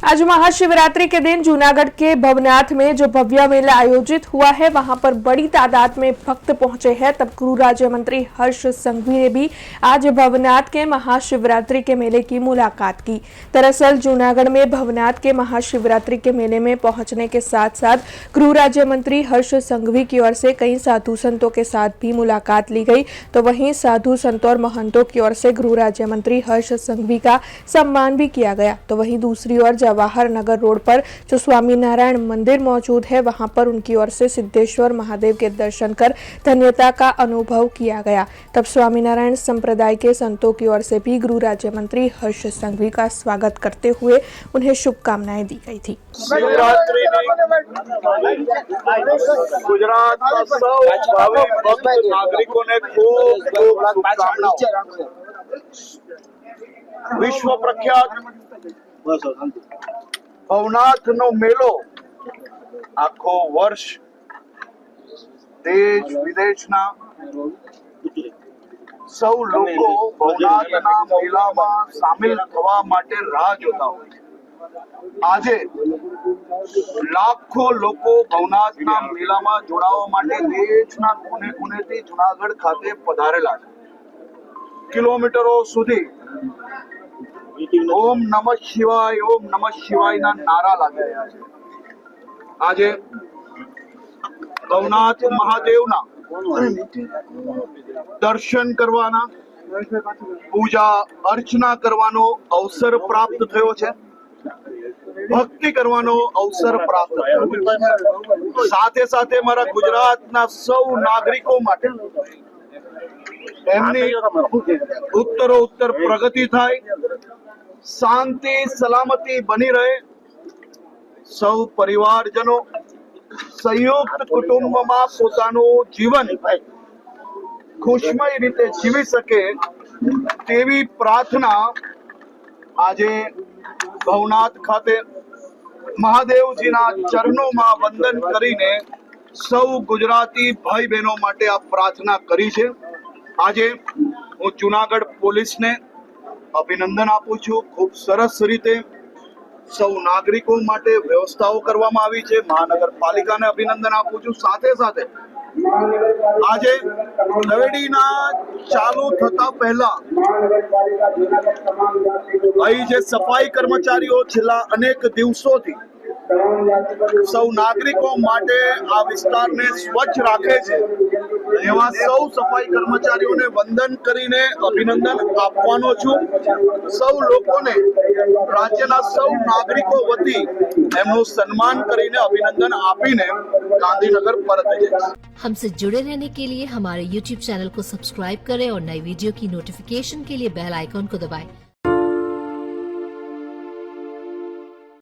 आज महाशिवरात्रि के दिन जूनागढ़ के भवनाथ में जो भव्य मेला आयोजित हुआ है, वहां पर बड़ी तादाद में भक्त पहुंचे हैं। तब गृह राज्य मंत्री हर्ष संघवी ने भी आज भवनाथ के महाशिवरात्रि के मेले की मुलाकात की। दरअसल जूनागढ़ में भवनाथ के महाशिवरात्रि के मेले में पहुंचने के साथ साथ गृह राज्य मंत्री हर्ष संघवी की ओर से कई साधु संतों के साथ भी मुलाकात ली गई। तो वहीं साधु संतों और महंतों की ओर से गृह राज्य मंत्री हर्ष संघवी का सम्मान भी किया गया। तो वहीं दूसरी ओर जवाहर नगर रोड पर जो स्वामीनारायण मंदिर मौजूद है, वहां पर उनकी ओर से सिद्धेश्वर महादेव के दर्शन कर धन्यता का अनुभव किया गया। तब स्वामीनारायण संप्रदाय के संतों की ओर से भी गृह राज्य मंत्री हर्ष संघवी का स्वागत करते हुए उन्हें शुभकामनाएं दी गई थी। शिवरात्रि गुजरात का भावी भक्त नागरिकों ने खूब शुभकामनाओं। विश्व प्रख्यात भवनाथ नो मेलो आखो वर्ष देश विदेशना सौ लोको भवनाथना मेलामां सामिल थवा माटे राह जोता होय। आजे लाखों लोको भवनाथना मेलामां जोડાવા માટે દેશના કોને કોનેથી જૂનાગઢ ખાતે પધારેલા છે। કિલોમીટરો સુધી ओम नमः शिवाय ना नारा लागी रह्या छे। आजे भवनाथ महादेवना दर्शन करवाना, पूजा अर्चना करवानो अवसर प्राप्त थयो छे, भक्ति करवानो अवसर प्राप्त थयो। साथे साथे मारा गुजरातना सौ नागरिको माटे एमनी उत्तरोत्तर प्रगति थाय, शांति सलामती बनी रहे, सौ परिवारजनों संयुक्त कुटुंब में पोतानु जीवन खुशमय रीते जीवी सके तेवी प्रार्थना आजे भवनाथ खाते महादेवजीना चरणों में वंदन करीने सौ गुजराती भाई बहनों माटे आ प्रार्थना करी छे। आजे हूँ जूनागढ़ पुलिस ने अभिनंदन आपू छूं। खूब सरस रीते सौ नागरिकों माटे व्यवस्थाओं करवामां आवी छे। महानगरपालिकाने अभिनंदन आपू छूं। साथे साथे आजे दवेडीना चालू थता पहला अहीं जे सफाई कर्मचारीओ छेल्ला अनेक दिवसोथी सौ नागरिकों माटे आ विस्तारने स्वच्छ राखे छे, एवा सौ सफाई कर्मचारीओने वंदन करीने अभिनंदन आपवानो छुं। सौ लोकोने राज्यना सौ नागरिको वती एमनुं सन्मान करीने अभिनंदन आपीने गांधीनगर परत जईश। हमसे जुड़े रहने के लिए हमारे YouTube चैनल को सब्सक्राइब करें और नई वीडियो की नोटिफिकेशन के लिए बेल आइकॉन को दबाएं।